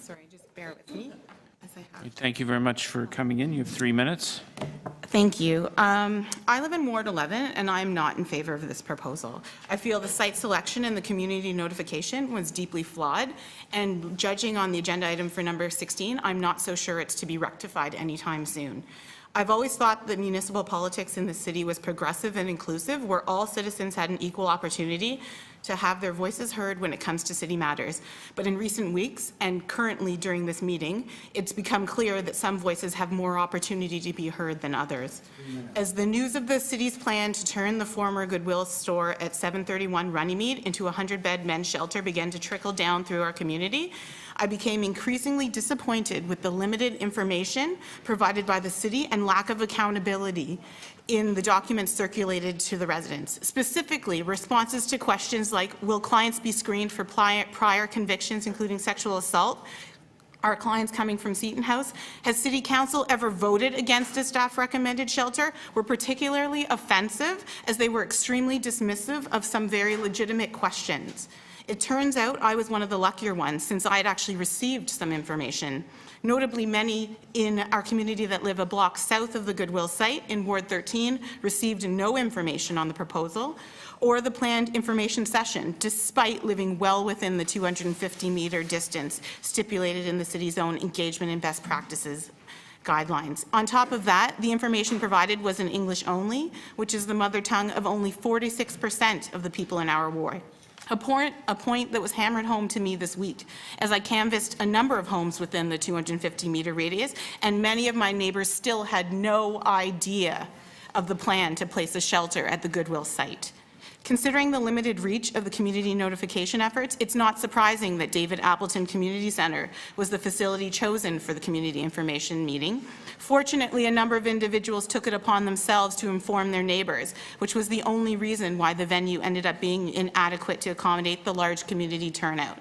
Sorry, just bear with me as I have. Thank you very much for coming in. You have 3 minutes. Thank you. I live in Ward 11, and I'm not in favor of this proposal. I feel the site selection and the community notification was deeply flawed, and judging on the agenda item for number 16, I'm not so sure it's to be rectified anytime soon. I've always thought that municipal politics in the city was progressive and inclusive, where all citizens had an equal opportunity to have their voices heard when it comes to city matters. But in recent weeks, and currently during this meeting, it's become clear that some voices have more opportunity to be heard than others. As the news of the city's plan to turn the former Goodwill store at 731 Runnymede into a 100-bed men's shelter began to trickle down through our community, I became increasingly disappointed with the limited information provided by the city and lack of accountability in the documents circulated to the residents. Specifically, responses to questions like, will clients be screened for prior convictions, including sexual assault? Are clients coming from Seton House? Has City Council ever voted against a staff-recommended shelter? Were particularly offensive, as they were extremely dismissive of some very legitimate questions. It turns out I was one of the luckier ones, since I had actually received some information. Notably, many in our community that live a block south of the Goodwill site in Ward 13 received no information on the proposal or the planned information session, despite living well within the 250-meter distance stipulated in the city's own engagement and best practices guidelines. On top of that, the information provided was in English only, which is the mother tongue of only 46% of the people in our ward. A point that was hammered home to me this week as I canvassed a number of homes within the 250-meter radius, and many of my neighbors still had no idea of the plan to place a shelter at the Goodwill site. Considering the limited reach of the community notification efforts, it's not surprising that David Appleton Community Center was the facility chosen for the community information meeting. Fortunately, a number of individuals took it upon themselves to inform their neighbors, which was the only reason why the venue ended up being inadequate to accommodate the large community turnout.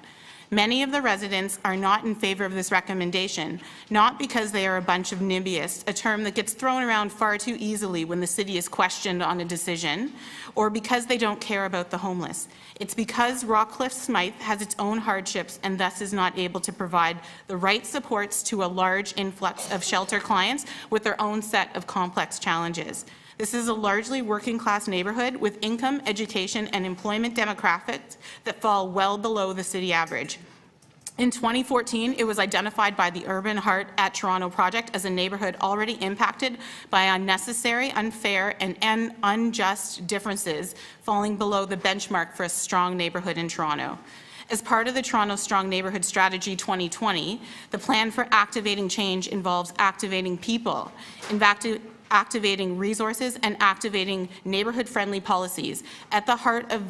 Many of the residents are not in favor of this recommendation, not because they are a bunch of NIMBYists, a term that gets thrown around far too easily when the city is questioned on a decision, or because they don't care about the homeless. It's because Rockcliffe Smythe has its own hardships and thus is not able to provide the right supports to a large influx of shelter clients with their own set of complex challenges. This is a largely working-class neighborhood with income, education, and employment demographics that fall well below the city average. In 2014, it was identified by the Urban Heart at Toronto project as a neighborhood already impacted by unnecessary, unfair, and unjust differences, falling below the benchmark for a strong neighborhood in Toronto. As part of the Toronto Strong Neighborhood Strategy 2020, the plan for activating change involves activating people, activating resources, and activating neighborhood-friendly policies. At the heart of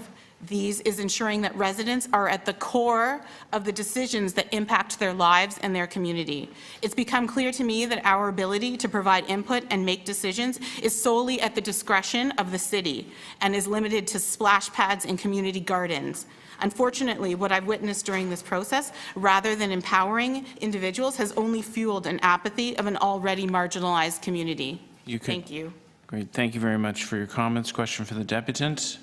these is ensuring that residents are at the core of the decisions that impact their lives and their community. It's become clear to me that our ability to provide input and make decisions is solely at the discretion of the city and is limited to splash pads and community gardens. Unfortunately, what I've witnessed during this process, rather than empowering individuals, has only fueled an apathy of an already marginalized community. Thank you. Great. Thank you very much for your comments. Question for the deputant.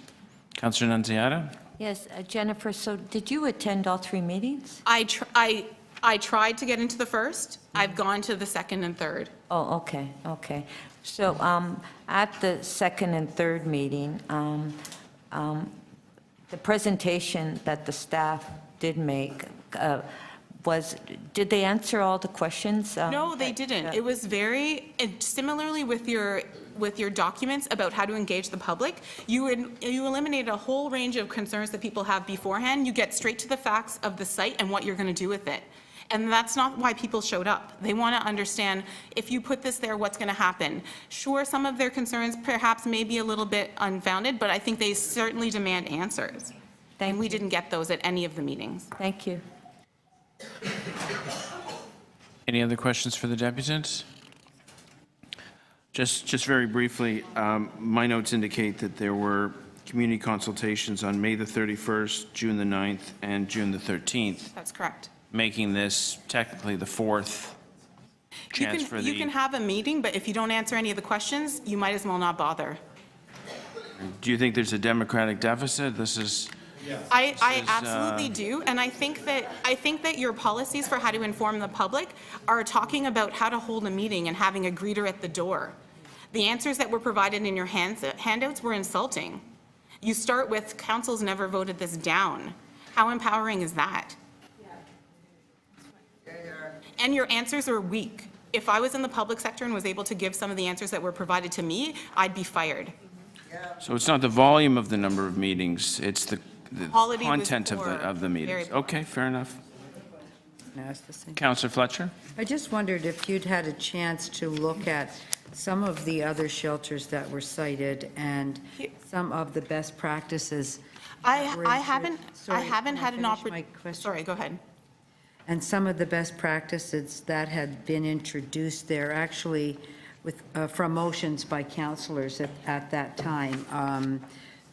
Councillor Nunziata. Yes, Jennifer, so did you attend all 3 meetings? I tried to get into the first. I've gone to the second and third. Oh, okay, okay. So at the second and third meeting, the presentation that the staff did make did they answer all the questions? No, they didn't. It was very, similarly with your documents about how to engage the public, you eliminated a whole range of concerns that people have beforehand. You get straight to the facts of the site and what you're going to do with it. And that's not why people showed up. They want to understand, if you put this there, what's going to happen. Sure, some of their concerns perhaps may be a little bit unfounded, but I think they certainly demand answers. And we didn't get those at any of the meetings. Thank you. Any other questions for the deputant? Just very briefly, my notes indicate that there were community consultations on May the 31st, June the 9th, and June the 13th. That's correct. Making this technically the 4th chance for the... You can have a meeting, but if you don't answer any of the questions, you might as well not bother. Do you think there's a democratic deficit? This is I absolutely do, and I think that your policies for how to inform the public are talking about how to hold a meeting and having a greeter at the door. The answers that were provided in your handouts were insulting. You start with, council's never voted this down. How empowering is that? And your answers are weak. If I was in the public sector and was able to give some of the answers that were provided to me, I'd be fired. So it's not the volume of the number of meetings, it's the Quality was content poor. of the meetings. Very poor. Okay, fair enough. Can I ask the same? Councillor Fletcher? I just wondered if you'd had a chance to look at some of the other shelters that were cited and some of the best practices. that were I introduced. haven't Can I had an finish my opportunity. question? Sorry, go ahead. And some of the best practices that had been introduced there, actually with, from motions by councillors at that time,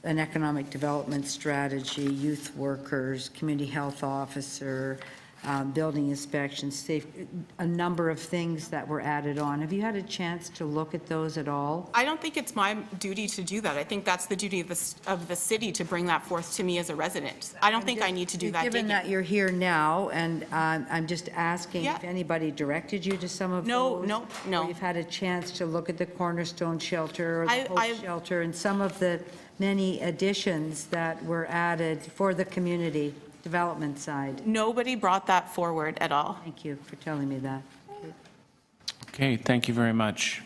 an economic development strategy, youth workers, community health officer, building inspections, safe, a number of things that were added on. Have you had a chance to look at those at all? I don't think it's my duty to do that. I think that's the duty of the city to bring that forth to me as a resident. I don't think I need to do that Given digging. that you're here now, and I'm just asking Yeah. if anybody directed you to some of No, those? no. Or you've had a chance to look at the Cornerstone Shelter or the I- Hope Shelter and some of the many additions that were added for the community development side? Nobody brought that forward at all. Thank you for telling me that. Okay, thank you very much.